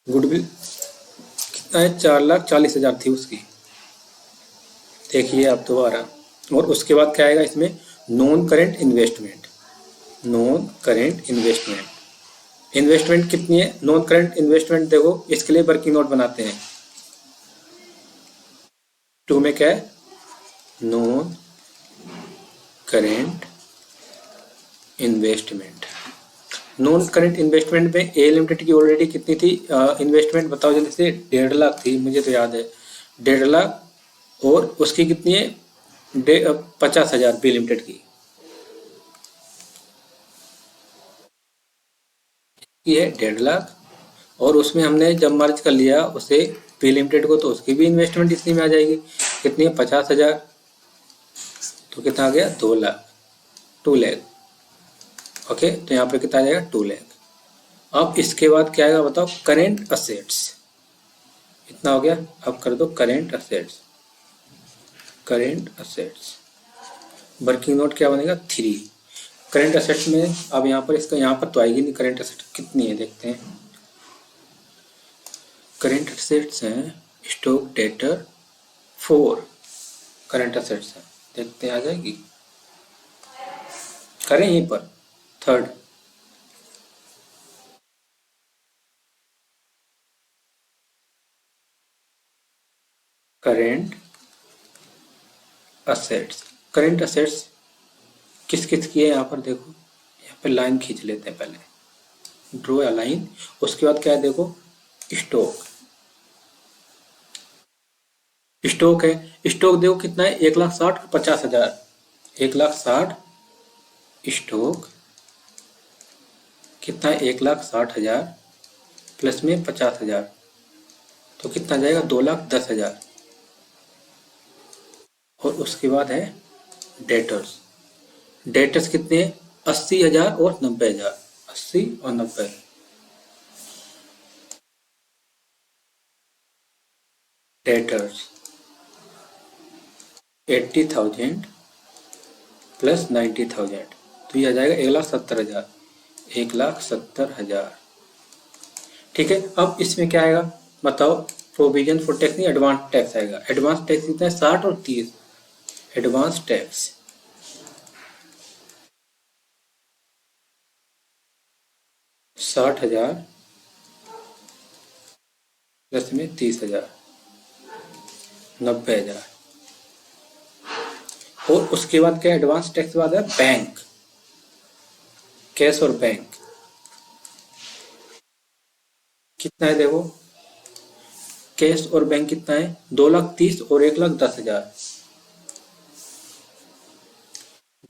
गुडविल कितना है? 4,40,000 थी उसकी, देखिए आप दोबारा। और उसके बाद क्या आएगा इसमें? Non current investment, non current investment. Investment कितनी है? नॉन करेंट इन्वेस्टमेंट देखो इसके लिए वर्किंग नोट बनाते हैं। टू में क्या है? Non current investment. Non current investment में ए लिमिटेड की ऑलरेडी कितनी थी इन्वेस्टमेंट? बताओ जल्दी से। 1.5 लाख थी, मुझे तो याद है 1.5 लाख। और उसकी कितनी है? 50,000 बी लिमिटेड की। ये है 1.5 लाख। और उसमें हमने जब मर्ज कर लिया उसे बी लिमिटेड को, तो उसकी भी इन्वेस्टमेंट इतनी में आ जाएगी। कितनी है? 50,000। तो कितना आ गया? 2 लाख, 2 लाख। ओके, तो यहाँ पर कितना आ जाएगा? 2 लाख। अब इसके बाद क्या आएगा बताओ? Current assets. इतना हो गया। अब कर दो current assets, current assets. Working note क्या बनेगा? 3। करेंट असेट्स में अब यहाँ पर इसका यहाँ पर तो आएगी नहीं। करेंट असेट कितनी है देखते हैं। करेंट असेट्स हैं स्टॉक डेटर 4 करेंट असेट्स हैं, देखते हैं आ जाएगी। करें यहीं पर 3rd। Current assets, current assets किस किस की है यहाँ पर देखो। यहाँ पे लाइन खींच लेते हैं पहले, ड्रॉ या लाइन। उसके बाद क्या है देखो? स्टॉक, स्टॉक है। स्टॉक देखो कितना है? 1,60,000 और 50,000। 1,60,000 स्टॉक कितना है? 1,60,000 प्लस में 50,000, तो कितना जाएगा? 2,10,000। और उसके बाद है डेटर्स। डेटर्स कितने हैं? 80,000 और 90,000, 80 और 90। डेटर्स 80,000 प्लस 90,000, तो ये आ जाएगा 1,70,000, 1,70,000। ठीक है, अब इसमें क्या आएगा बताओ? प्रोविजन फॉर टैक्स नहीं, एडवांस टैक्स आएगा। एडवांस टैक्स कितना है? 60 और 30। एडवांस टैक्स 60,000 प्लस में 30,000, 90,000। और उसके बाद क्या? एडवांस टैक्स के बाद है बैंक, कैश और बैंक। कितना है देखो? कैश और बैंक कितना है? 2,30,000 और 1,10,000।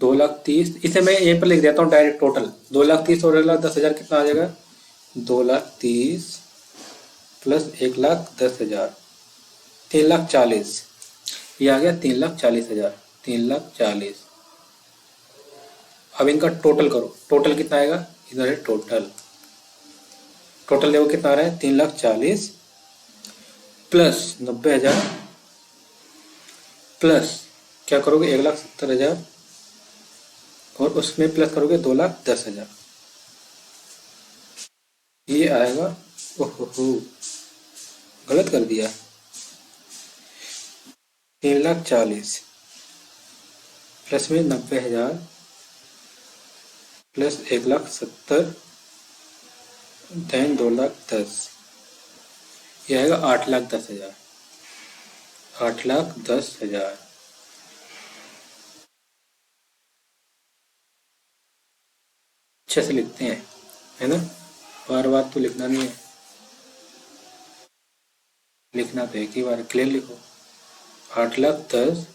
2,30,000, इसे मैं यहीं पर लिख देता हूँ डायरेक्ट टोटल। 2,30,000 और 1,10,000 कितना आ जाएगा? 2,30,000 प्लस 1,10,000, 3,40,000। ये आ गया 3,40,000, 3,40,000। अब इनका टोटल करो, टोटल कितना आएगा? इधर है टोटल। टोटल देखो कितना आ रहा है? 3,40,000 प्लस 90,000 प्लस क्या करोगे? 1,70,000 और उसमें प्लस करोगे 2,10,000। ये आएगा, ओहो गलत कर दिया। 3,40,000 प्लस में 90,000 प्लस 1,70,000 देन 2,10,000, ये आएगा 8,10,000, 8,10,000। अच्छे से लिखते हैं, है ना? बार बार तो लिखना नहीं है। लिखना तो एक ही बार क्लियर लिखो। 8,10,000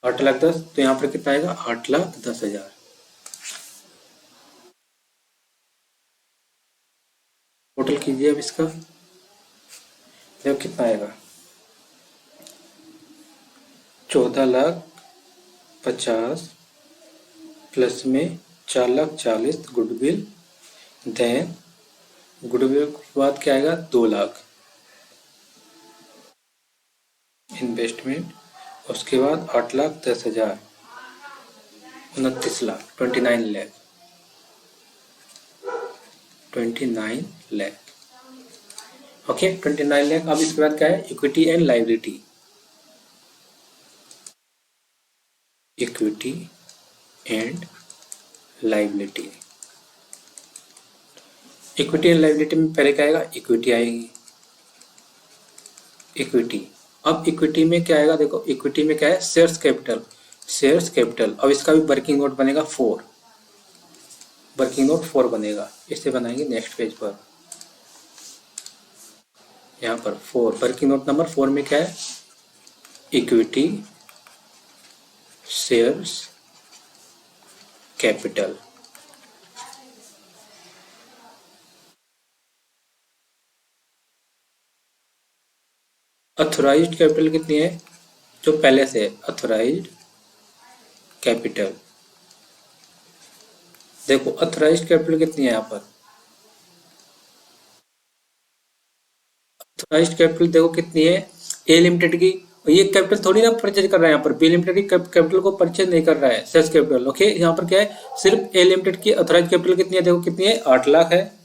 8,10,000 तो यहाँ पर कितना आएगा 8,10,000। टोटल कीजिए अब इसका, देखो कितना आएगा 14,50,000 प्लस में 4,40,000 गुडविल, देन गुडविल के बाद क्या आएगा 2,00,000 इन्वेस्टमेंट, उसके बाद 8,10,000 29,00,000 29,00,000 29,00,000 ओके 29,00,000। अब इसके बाद क्या है equity and liability. Equity and liability, equity and liability में पहले क्या आएगा इक्विटी आएगी, इक्विटी। अब इक्विटी में क्या आएगा देखो, इक्विटी में क्या है शेयर्स कैपिटल, शेयर्स कैपिटल। अब इसका भी वर्किंग नोट बनेगा 4, वर्किंग नोट 4 बनेगा। इसे बनाएंगे नेक्स्ट पेज पर, यहाँ पर 4 वर्किंग नोट नंबर 4 में क्या है equity shares capital. Authorised capital कितनी है जो पहले से अथोराइज्ड कैपिटल, देखो अथोराइज्ड कैपिटल कितनी है यहाँ पर, अथोराइज्ड कैपिटल देखो कितनी है ए लिमिटेड की। ये कैपिटल थोड़ी ना परचेज कर रहा है, यहाँ पर बी लिमिटेड की कैपिटल को परचेज नहीं कर रहा है शेयर्स कैपिटल। ओके यहाँ पर क्या है सिर्फ ए लिमिटेड की अथोराइज्ड कैपिटल कितनी है, देखो कितनी है 8,00,000 है,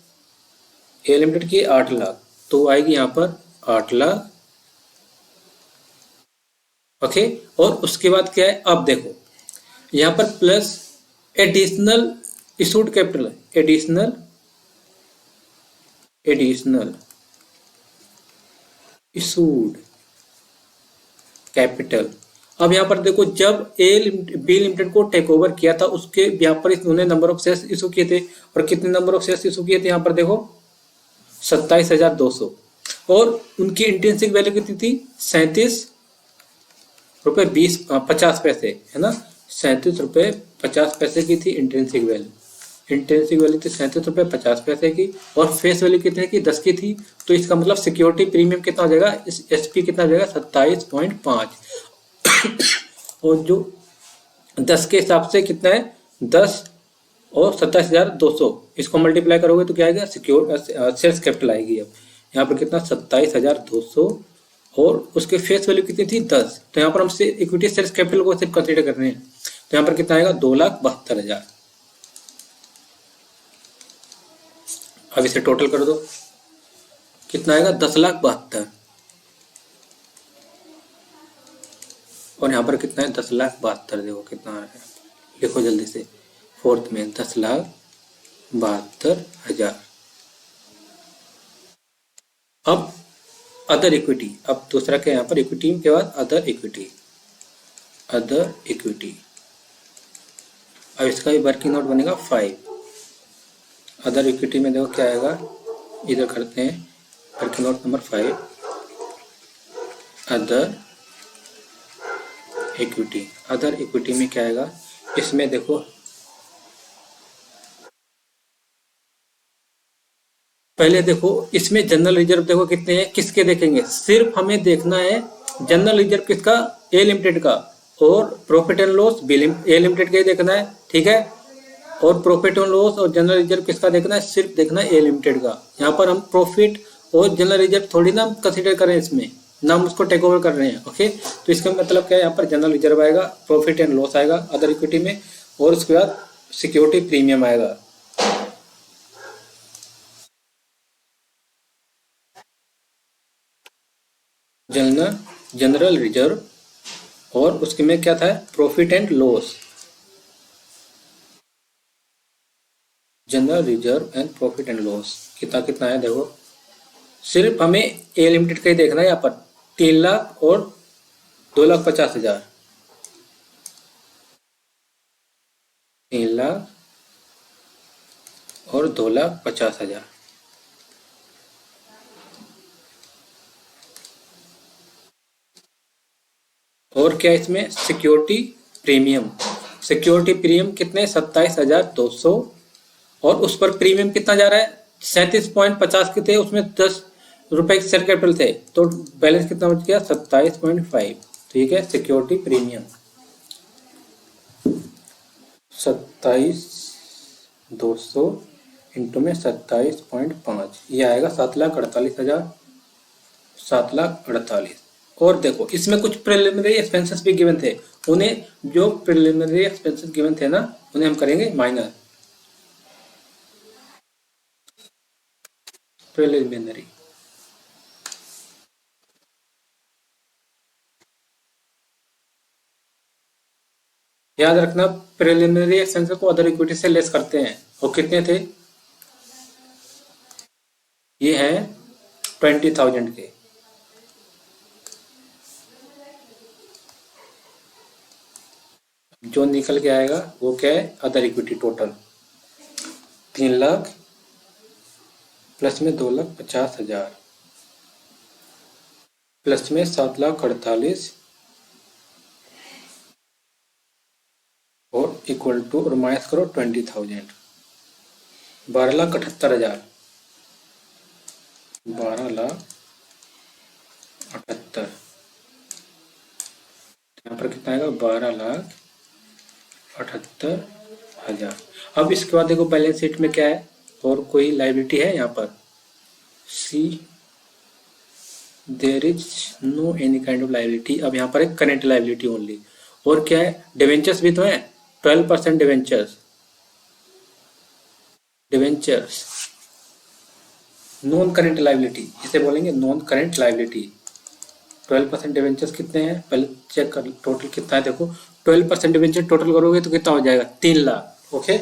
ए लिमिटेड की 8,00,000 तो आएगी यहाँ पर 8,00,000। ओके और उसके बाद क्या है अब देखो यहाँ पर plus additional issued capital, additional additional issued capital. अब यहाँ पर देखो जब बी लिमिटेड को टेक ओवर किया था उसके यहाँ पर इन्होंने नंबर ऑफ शेयर्स इशू किए थे, और कितने नंबर ऑफ शेयर्स इशू किए थे यहाँ पर देखो 27,200, और उनकी इंट्रिंसिक वैल्यू कितनी थी 37 रुपये 50 पैसे है ना, 37 रुपये 50 पैसे की थी इंट्रिंसिक वैल्यू, इंट्रिंसिक वैल्यू थी 37 रुपये 50 पैसे की, और फेस वैल्यू कितने की 10 की थी। तो इसका मतलब सिक्योरिटी प्रीमियम कितना हो जाएगा, इस एसपी कितना हो जाएगा 27.5, और जो 10 के हिसाब से कितना है 10 और 27,200 इसको मल्टीप्लाई करोगे तो क्या आएगा सिक्योर शेयर्स कैपिटल आएगी। अब यहाँ पर कितना 27,200 और उसके फेस वैल्यू कितनी थी 10, तो यहाँ पर हम इक्विटी शेयर्स कैपिटल को सिर्फ कंसीडर कर रहे हैं, तो यहाँ पर कितना आएगा 2,72,000। अब इसे टोटल कर दो कितना आएगा 10,72,000, और यहाँ पर कितना है 10,72,000, देखो कितना है लिखो जल्दी से, फोर्थ में 10,72,000। अब अदर इक्विटी, अब दूसरा क्या यहाँ पर इक्विटी के बाद अदर इक्विटी, अदर इक्विटी। अब इसका भी वर्किंग नोट बनेगा 5। अदर इक्विटी में देखो क्या आएगा, इधर करते हैं working note number 5 other equity. Other equity में क्या आएगा, इसमें देखो पहले देखो इसमें जनरल रिजर्व देखो कितने हैं, किसके देखेंगे, सिर्फ हमें देखना है जनरल रिजर्व किसका ए लिमिटेड का, और profit and loss A limited का ही देखना है, ठीक है। और प्रॉफिट एंड लॉस और जनरल रिजर्व किसका देखना है, सिर्फ देखना है ए लिमिटेड का। यहाँ पर हम प्रॉफिट और जनरल रिजर्व थोड़ी ना कंसीडर करें, इसमें ना हम उसको टेक ओवर कर रहे हैं। ओके तो इसका मतलब क्या है, यहाँ पर जनरल रिजर्व आएगा, प्रॉफिट एंड लॉस आएगा अदर इक्विटी में, और उसके बाद सिक्योरिटी प्रीमियम आएगा। जनरल रिजर्व और उसके में क्या था profit and loss, general reserve and profit and loss कितना कितना है देखो, सिर्फ हमें ए लिमिटेड का ही देखना है। यहाँ पर 3,00,000 और 2,50,000, 3,00,000 और 2,50,000। और क्या इसमें सिक्योरिटी प्रीमियम, सिक्योरिटी प्रीमियम कितने 27,200। और उस पर प्रीमियम कितना जा रहा है 37.50 के थे, उसमें 10 रुपए शेयर कैपिटल थे, तो बैलेंस कितना बच गया 27.5। ठीक है, सिक्योरिटी प्रीमियम 27,200 इंटू में 27.5, ये आएगा 7,48,000, 7,48,000। और देखो इसमें कुछ प्रिलिमिनरी एक्सपेंसेस भी गिवन थे, उन्हें जो प्रिलिमिनरी एक्सपेंसेस गिवन थे ना उन्हें हम करेंगे माइनर, प्रिलिमिनरी। याद रखना प्रिलिमिनरी एक्सपेंसेस को अदर इक्विटी से लेस करते हैं, और कितने थे, ये है 20,000 के। जो निकल के आएगा वो क्या है other equity, total 3 lakh plus में 2,50,000 प्लस में 7,48,000 और इक्वल टू, और माइनस करो 20,000, 12,78,000, 12,78,000। यहाँ पर कितना आएगा 12,78,000। अब इसके बाद देखो बैलेंस शीट में क्या है, और कोई लाइबिलिटी है यहाँ पर, see there is no any kind of liability. अब यहाँ पर एक करेंट लाइबिलिटी ओनली, और क्या है डिवेंचर्स भी तो है, 12% debentures, debentures non current liability, इसे बोलेंगे नॉन करेंट लाइबिलिटी। 12% डिवेंचर्स कितने हैं पहले चेक कर, टोटल कितना है देखो, 12% डिवेंचर टोटल करोगे तो कितना हो जाएगा 3 लाख। ओके,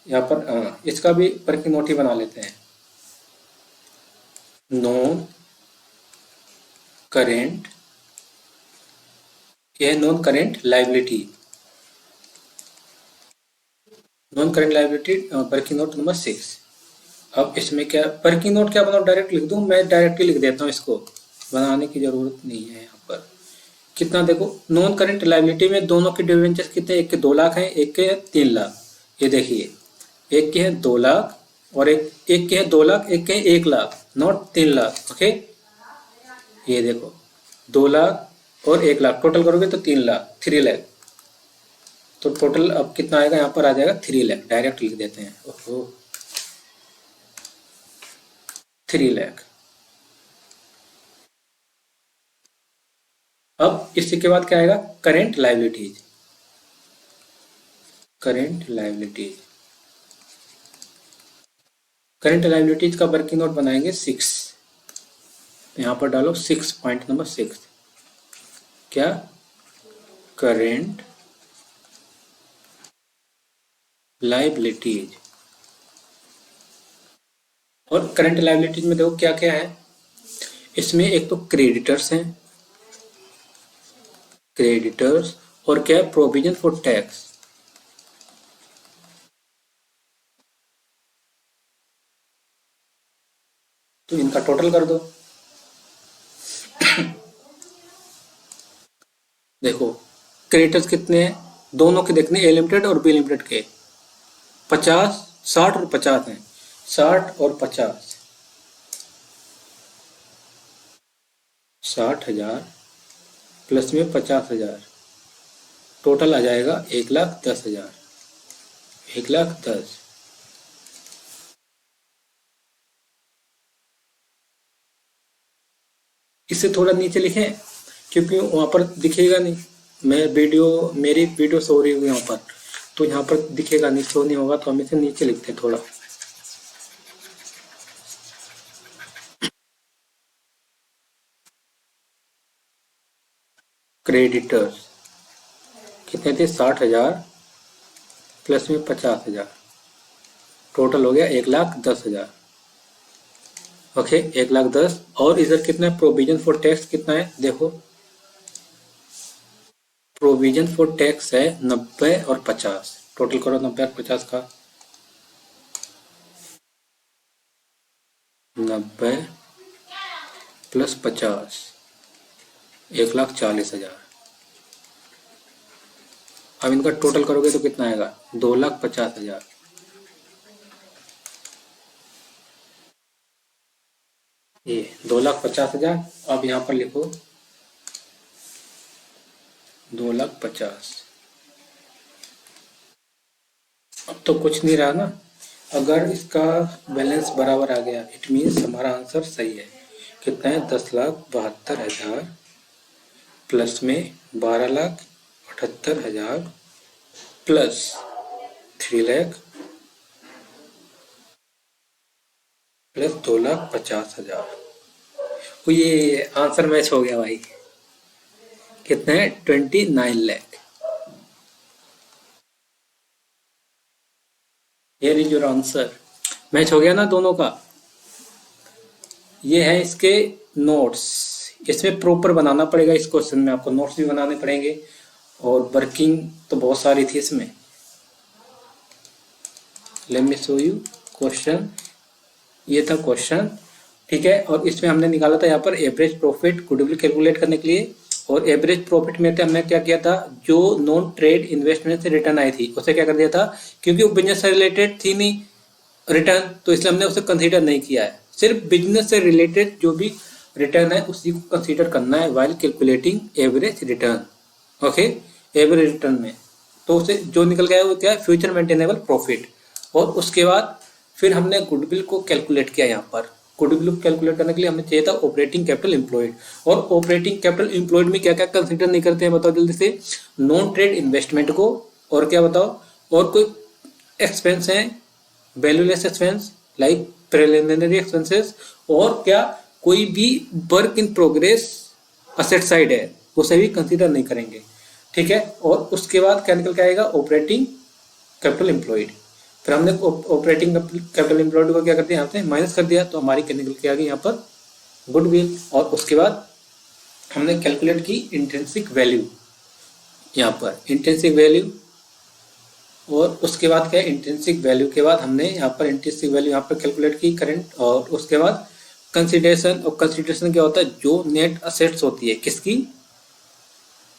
यहाँ पर इसका भी वर्किंग नोट ही बना लेते हैं, नॉन करेंट, यह non current liability, non current liability working note number 6। अब इसमें क्या वर्किंग नोट क्या बनाओ, डायरेक्ट लिख दूं, मैं डायरेक्टली लिख देता हूँ, इसको बनाने की जरूरत नहीं है। यहाँ पर कितना देखो, नॉन करेंट लाइबिलिटी में दोनों के डिवेंचर्स कितने, एक के 2 लाख हैं, एक के 3 लाख। ये देखिए एक के हैं 2 लाख और एक के हैं 2 लाख, एक के हैं 1 लाख, नॉट 3 लाख। ओके, ये देखो 2 लाख और 1 लाख टोटल करोगे तो 3 लाख, 3 लाख। तो टोटल अब कितना आएगा, यहाँ पर आ जाएगा 3 लाख, डायरेक्ट लिख देते हैं। ओहो 3 लाख। अब इसी के बाद क्या आएगा current liabilities, current liabilities, current liabilities का वर्किंग नोट बनाएंगे 6। यहाँ पर डालो 6, पॉइंट नंबर 6, क्या करेंट लाइबिलिटीज। और करंट लाइबिलिटीज में देखो क्या क्या है, इसमें एक तो क्रेडिटर्स हैं, क्रेडिटर्स, और क्या है प्रोविजन फॉर टैक्स। तो इनका टोटल कर दो। देखो क्रेडिटर्स कितने हैं, दोनों के देखने, ए लिमिटेड और बी लिमिटेड के, 50, 60 और 50 हैं, 60 और 50, 60,000 प्लस में 50,000, टोटल आ जाएगा 1,10,000, 1,10,000। इससे थोड़ा नीचे लिखें क्योंकि वहां पर दिखेगा नहीं, मैं वीडियो, मेरी वीडियो शो रही होगी यहाँ पर, तो यहाँ पर दिखेगा नहीं, शो नहीं होगा, तो हम इसे नीचे लिखते हैं थोड़ा। क्रेडिटर्स कितने थे 60,000 प्लस में 50,000, टोटल हो गया 1,10,000। ओके 1,10,000। और इधर कितना है प्रोविजन फॉर टैक्स कितना है देखो, प्रोविजन फॉर टैक्स है 90 और 50, टोटल करो 90 और 50 का, 90 प्लस 50, 1,40,000। अब इनका टोटल करोगे तो कितना आएगा? 2,50,000। ये 2,50,000। अब यहाँ पर लिखो 2,50,000। अब तो कुछ नहीं रहा ना। अगर इसका बैलेंस बराबर आ गया इट मीन्स हमारा आंसर सही है। कितना है? 10,72,000 प्लस में 12,78,000 प्लस 3 लाख प्लस 2,50,000। तो ये आंसर मैच हो गया भाई। कितना है? 29 lakh. Here is your answer. Match हो गया ना दोनों का। ये है इसके नोट्स। इसमें प्रॉपर बनाना पड़ेगा। इस क्वेश्चन में आपको नोट्स भी बनाने पड़ेंगे और वर्किंग तो बहुत सारी थी इसमें। Let me show you question. ये था क्वेश्चन, ठीक है। और इसमें हमने निकाला था यहाँ पर एवरेज प्रॉफिट गुडविल कैलकुलेट करने के लिए। और एवरेज प्रॉफिट में हमने क्या किया था? जो नॉन ट्रेड इन्वेस्टमेंट से रिटर्न आई थी उसे क्या कर दिया था, क्योंकि वो बिजनेस से रिलेटेड थी नहीं रिटर्न, तो इसलिए हमने उसे कंसीडर नहीं किया है। सिर्फ बिजनेस से रिलेटेड जो भी रिटर्न है उसी को कंसीडर करना है while calculating average return. Okay, average return में तो उसे जो निकल गया वो क्या है? Future maintainable profit. और उसके बाद फिर हमने गुडविल को कैलकुलेट किया। यहाँ पर गुडविल को कैलकुलेट करने के लिए हमें चाहिए था ऑपरेटिंग कैपिटल एम्प्लॉयड। और ऑपरेटिंग कैपिटल एम्प्लॉयड में क्या क्या कंसीडर नहीं करते हैं बताओ जल्दी से? नॉन ट्रेड इन्वेस्टमेंट को, और क्या बताओ? और कोई एक्सपेंस है valueless expense like preliminary expenses, और क्या कोई भी work in progress asset side है उसे भी कंसीडर नहीं करेंगे, ठीक है। और उसके बाद क्या निकल के आएगा? Operating capital employed. फिर हमने ऑपरेटिंग कैपिटल एम्प्लॉयड को क्या कर दिया? यहाँ से माइनस कर दिया, तो हमारी क्या निकल के आ गई यहाँ पर? गुडविल। और उसके बाद हमने कैलकुलेट की इंट्रिंसिक वैल्यू, यहाँ पर इंट्रिंसिक वैल्यू। और उसके बाद क्या है? इंट्रिंसिक वैल्यू के बाद हमने यहाँ पर इंट्रिंसिक वैल्यू यहाँ पर कैलकुलेट की करंट। और उसके बाद कंसिडरेशन। और कंसिडरेशन क्या होता है? जो नेट असेट्स होती है किसकी?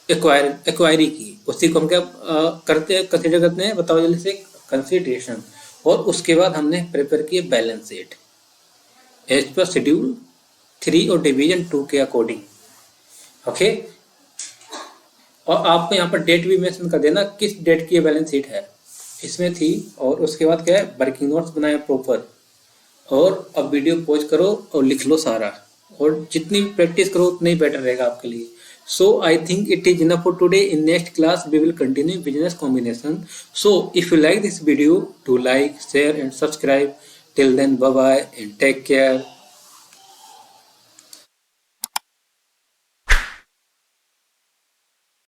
एक्वायरी की, उसी को हम क्या करते हैं? कंसिडर करते हैं। बताओ जल्दी से। कंसिडरेशन। और उसके बाद हमने प्रिपेयर किए balance sheet as per schedule 3 और डिवीजन 2 के अकॉर्डिंग। ओके, और आपको यहाँ पर डेट भी मेंशन कर देना किस डेट की ये बैलेंस शीट है, इसमें थी। और उसके बाद क्या है? वर्किंग नोट्स बनाए प्रॉपर। और अब वीडियो पॉज करो और लिख लो सारा, और जितनी प्रैक्टिस करो उतना ही बेटर रहेगा आपके लिए। So I think it is enough for today. In next class we will continue business combination. So if you like this video, do like, share and subscribe. Till then, bye bye and take care.